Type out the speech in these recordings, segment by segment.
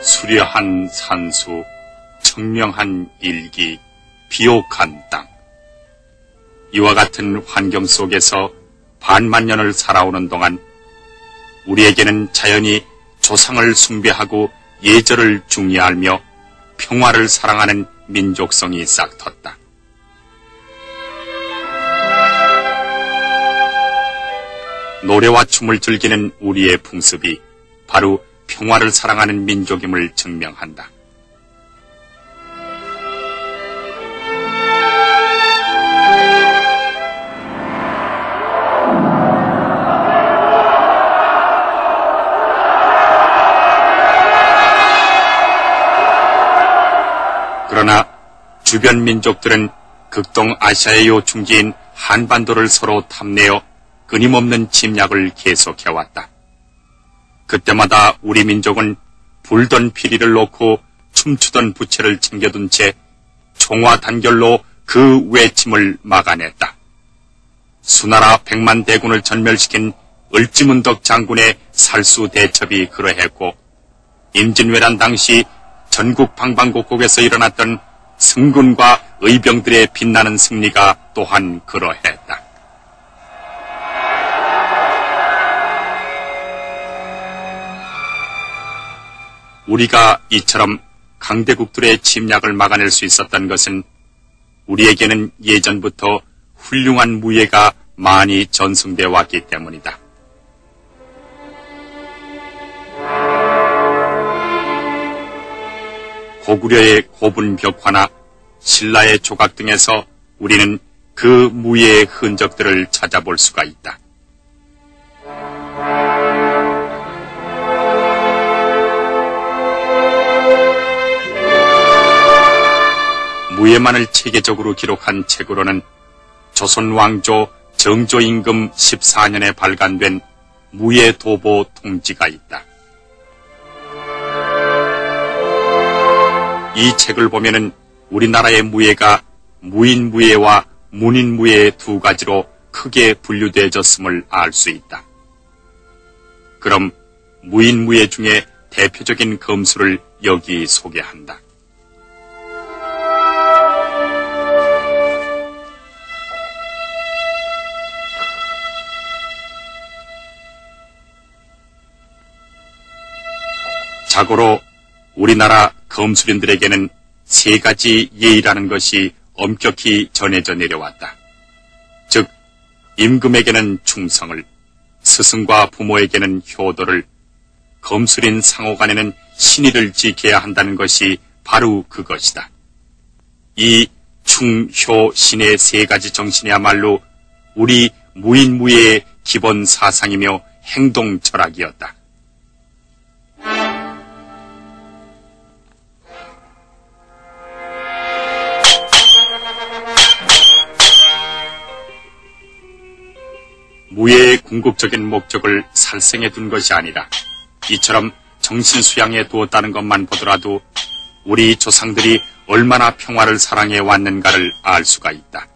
수려한 산수, 청명한 일기, 비옥한 땅. 이와 같은 환경 속에서 반만년을 살아오는 동안 우리에게는 자연이 조상을 숭배하고 예절을 중요하며 평화를 사랑하는 민족성이 싹텄다. 노래와 춤을 즐기는 우리의 풍습이 바로 평화를 사랑하는 민족임을 증명한다. 그러나 주변 민족들은 극동 아시아의 요충지인 한반도를 서로 탐내어 끊임없는 침략을 계속해왔다. 그때마다 우리 민족은 불던 피리를 놓고 춤추던 부채를 챙겨둔 채 총화 단결로 그 외침을 막아냈다. 수나라 100만 대군을 전멸시킨 을지문덕 장군의 살수 대첩이 그러했고, 임진왜란 당시 전국 방방곡곡에서 일어났던 승군과 의병들의 빛나는 승리가 또한 그러했다. 우리가 이처럼 강대국들의 침략을 막아낼 수 있었던 것은 우리에게는 예전부터 훌륭한 무예가 많이 전승되어 왔기 때문이다. 고구려의 고분 벽화나 신라의 조각 등에서 우리는 그 무예의 흔적들을 찾아볼 수가 있다. 무예만을 체계적으로 기록한 책으로는 조선 왕조 정조임금 14년에 발간된 무예도보 통지가 있다. 이 책을 보면은 우리나라의 무예가 무인무예와 문인무예 두 가지로 크게 분류되어졌음을 알 수 있다. 그럼 무인무예 중에 대표적인 검수를 여기 소개한다. 자고로 우리나라 검술인들에게는 세 가지 예의라는 것이 엄격히 전해져 내려왔다. 즉, 임금에게는 충성을, 스승과 부모에게는 효도를, 검술인 상호간에는 신의를 지켜야 한다는 것이 바로 그것이다. 이 충, 효, 신의 세 가지 정신이야말로 우리 무인무예의 기본 사상이며 행동 철학이었다. 무예의 궁극적인 목적을 살생해 둔 것이 아니라 이처럼 정신수양해 두었다는 것만 보더라도 우리 조상들이 얼마나 평화를 사랑해 왔는가를 알 수가 있다.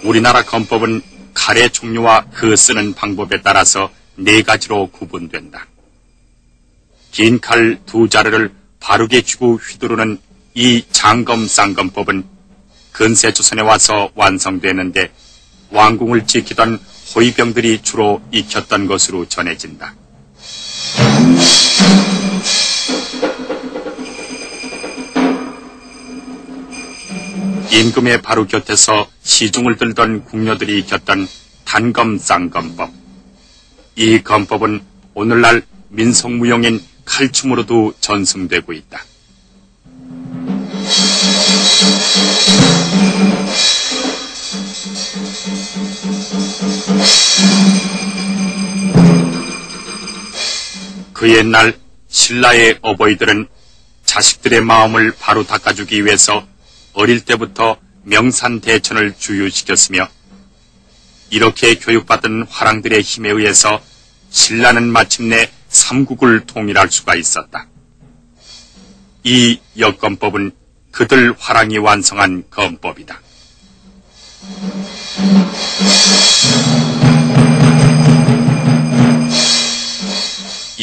우리나라 검법은 칼의 종류와 그 쓰는 방법에 따라서 네 가지로 구분된다. 긴 칼 두 자루를 바르게 쥐고 휘두르는 이 장검 쌍검법은 근세 조선에 와서 완성되는데 왕궁을 지키던 호위병들이 주로 익혔던 것으로 전해진다. 임금의 바로 곁에서 시중을 들던 궁녀들이 익혔던 단검 쌍검법. 이 검법은 오늘날 민속무용인 칼춤으로도 전승되고 있다. 그 옛날 신라의 어버이들은 자식들의 마음을 바로 닦아주기 위해서 어릴 때부터 명산대천을 주유시켰으며 이렇게 교육받은 화랑들의 힘에 의해서 신라는 마침내 삼국을 통일할 수가 있었다. 이 역검법은 그들 화랑이 완성한 검법이다.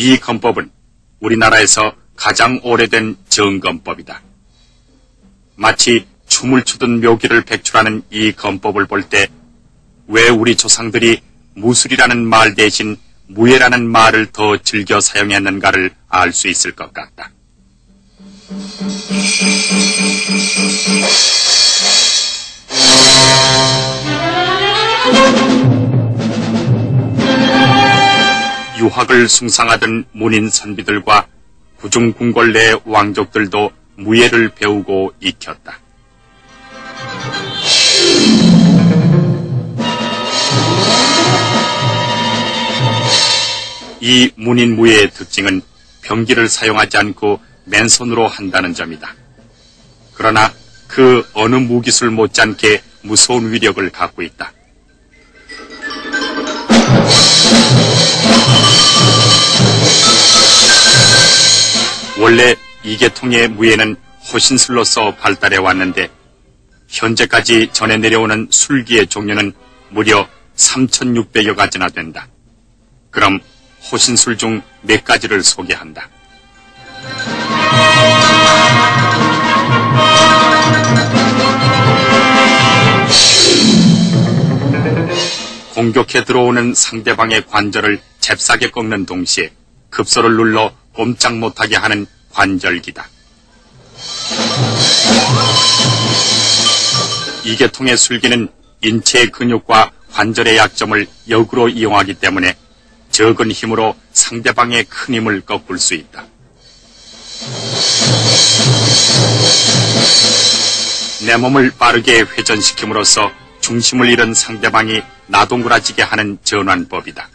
이 건법은 우리나라에서 가장 오래된 정건법이다. 마치 춤을 추던 묘기를 백출하는 이 건법을 볼 때 왜 우리 조상들이 무술이라는 말 대신 무예라는 말을 더 즐겨 사용했는가를 알 수 있을 것 같다. 유학을 숭상하던 문인 선비들과 구중궁궐 왕족들도 무예를 배우고 익혔다. 이 문인 무예의 특징은 병기를 사용하지 않고 맨손으로 한다는 점이다. 그러나 그 어느 무기술 못지않게 무서운 위력을 갖고 있다. 원래 이 계통의 무예는 호신술로서 발달해 왔는데 현재까지 전해 내려오는 술기의 종류는 무려 3,600여 가지나 된다. 그럼 호신술 중 몇 가지를 소개한다. 공격해 들어오는 상대방의 관절을 잽싸게 꺾는 동시에 급소를 눌러 꼼짝 못하게 하는 관절기다. 이 계통의 술기는 인체의 근육과 관절의 약점을 역으로 이용하기 때문에 적은 힘으로 상대방의 큰 힘을 꺾을 수 있다. 내 몸을 빠르게 회전시킴으로써 중심을 잃은 상대방이 나동그라지게 하는 전환법이다.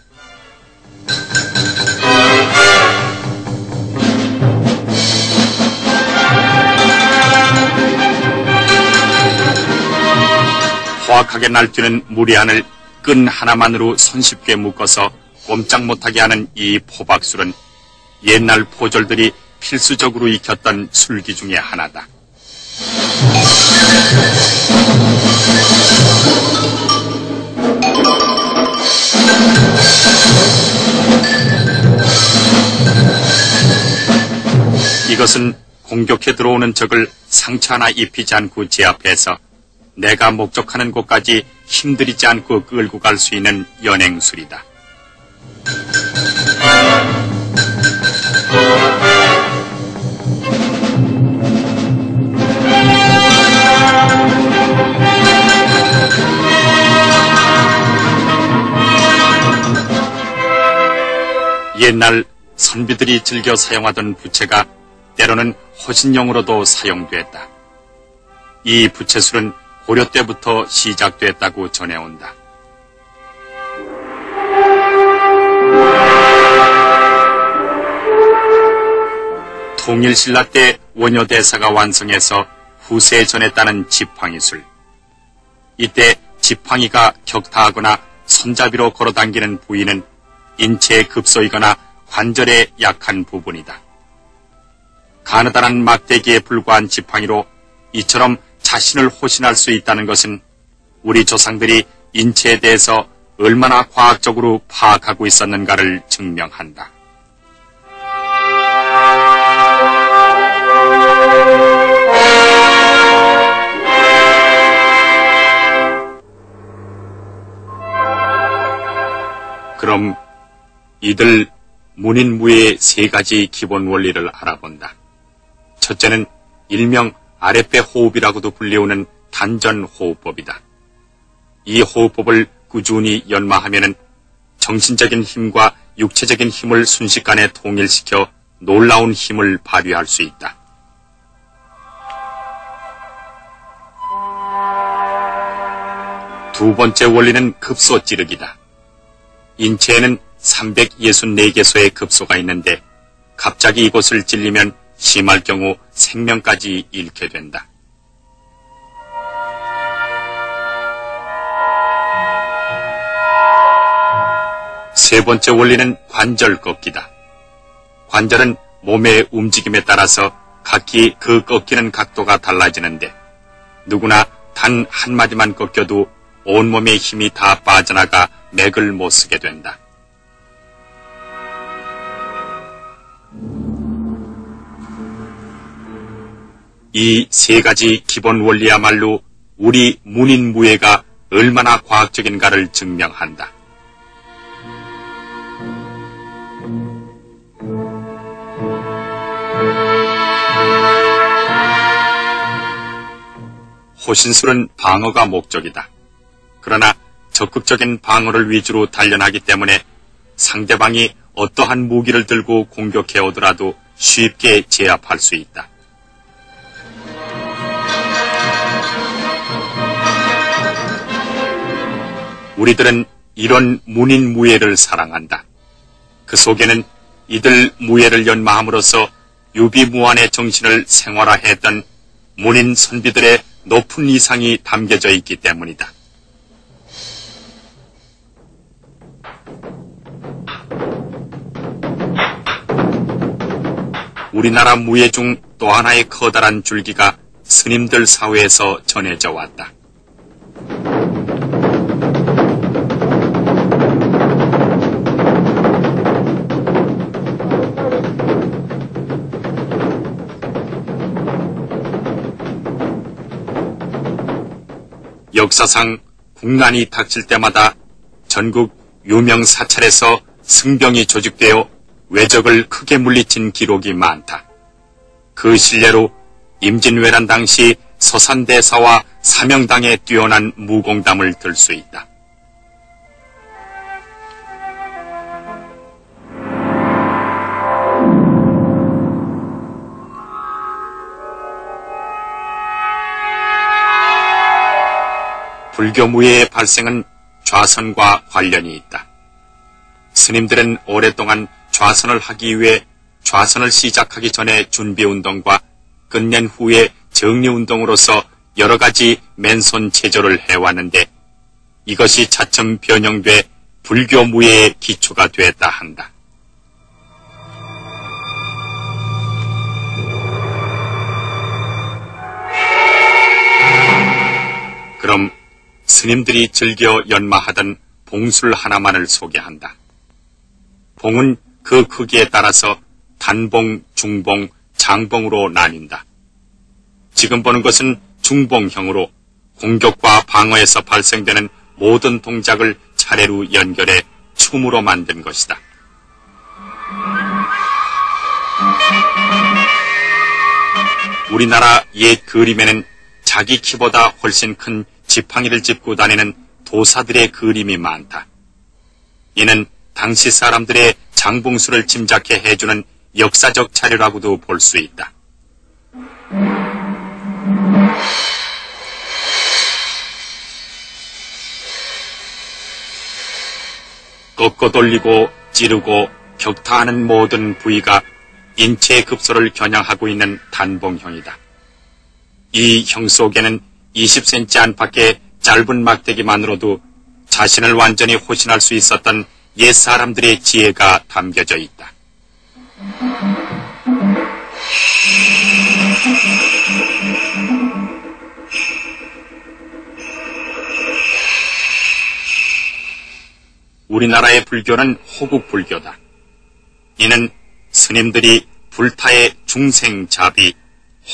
호악하게 날뛰는 무리안을 끈 하나만으로 손쉽게 묶어서 꼼짝 못하게 하는 이 포박술은 옛날 포졸들이 필수적으로 익혔던 술기 중에 하나다. 이것은 공격해 들어오는 적을 상처 하나 입히지 않고 제압해서 내가 목적하는 곳까지 힘들이지 않고 끌고 갈 수 있는 연행술이다. 옛날 선비들이 즐겨 사용하던 부채가 때로는 호신용으로도 사용됐다. 이 부채술은 고려 때부터 시작됐다고 전해온다. 통일신라 때 원효대사가 완성해서 후세에 전했다는 지팡이술. 이때 지팡이가 격타하거나 손잡이로 걸어당기는 부위는 인체에 급소이거나 관절에 약한 부분이다. 가느다란 막대기에 불과한 지팡이로 이처럼 자신을 호신할 수 있다는 것은 우리 조상들이 인체에 대해서 얼마나 과학적으로 파악하고 있었는가를 증명한다. 그럼 이들 문인무예의 세 가지 기본 원리를 알아본다. 첫째는 일명 아랫배 호흡이라고도 불리우는 단전호흡법이다. 이 호흡법을 꾸준히 연마하면은 정신적인 힘과 육체적인 힘을 순식간에 통일시켜 놀라운 힘을 발휘할 수 있다. 두 번째 원리는 급소 찌르기다. 인체에는 364개소의 급소가 있는데 갑자기 이곳을 찔리면 심할 경우 생명까지 잃게 된다. 세 번째 원리는 관절 꺾기다. 관절은 몸의 움직임에 따라서 각기 그 꺾이는 각도가 달라지는데 누구나 단 한마디만 꺾여도 온몸의 힘이 다 빠져나가 맥을 못 쓰게 된다. 이 세 가지 기본 원리야말로 우리 문인 무예가 얼마나 과학적인가를 증명한다. 호신술은 방어가 목적이다. 그러나 적극적인 방어를 위주로 단련하기 때문에 상대방이 어떠한 무기를 들고 공격해 오더라도 쉽게 제압할 수 있다. 우리들은 이런 문인 무예를 사랑한다. 그 속에는 이들 무예를 연마함으로써 유비무환의 정신을 생활화했던 문인 선비들의 높은 이상이 담겨져 있기 때문이다. 우리나라 무예 중 또 하나의 커다란 줄기가 스님들 사회에서 전해져 왔다. 역사상 국난이 닥칠 때마다 전국 유명 사찰에서 승병이 조직되어 외적을 크게 물리친 기록이 많다. 그 실례로 임진왜란 당시 서산대사와 사명당에 뛰어난 무공담을 들 수 있다. 불교무예의 발생은 좌선과 관련이 있다. 스님들은 오랫동안 좌선을 하기 위해 좌선을 시작하기 전에 준비운동과 끝낸 후에 정리운동으로서 여러 가지 맨손 체조를 해왔는데 이것이 차츰 변형돼 불교무예의 기초가 되었다 한다. 그럼 스님들이 즐겨 연마하던 봉술 하나만을 소개한다. 봉은 그 크기에 따라서 단봉, 중봉, 장봉으로 나뉜다. 지금 보는 것은 중봉형으로 공격과 방어에서 발생되는 모든 동작을 차례로 연결해 춤으로 만든 것이다. 우리나라 옛 그림에는 자기 키보다 훨씬 큰 지팡이를 짚고 다니는 도사들의 그림이 많다. 이는 당시 사람들의 장봉술을 짐작해 해주는 역사적 자료라고도 볼 수 있다. 꺾어 돌리고 찌르고 격타하는 모든 부위가 인체 급소를 겨냥하고 있는 단봉형이다. 이 형 속에는 20cm 안팎의 짧은 막대기만으로도 자신을 완전히 호신할 수 있었던 옛 사람들의 지혜가 담겨져 있다. 우리나라의 불교는 호국불교다. 이는 스님들이 불타의 중생자비,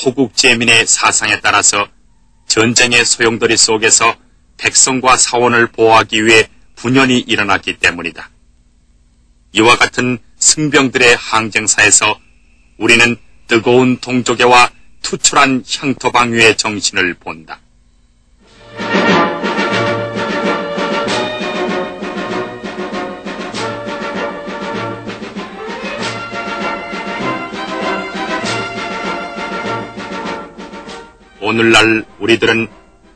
호국제민의 사상에 따라서 전쟁의 소용돌이 속에서 백성과 사원을 보호하기 위해 분연히 일어났기 때문이다. 이와 같은 승병들의 항쟁사에서 우리는 뜨거운 동족애와 투철한 향토방위의 정신을 본다. 오늘날 우리들은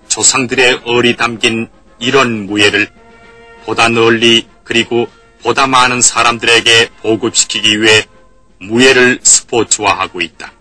조상들의 얼이 담긴 이런 무예를 보다 널리 그리고 보다 많은 사람들에게 보급시키기 위해 무예를 스포츠화하고 있다.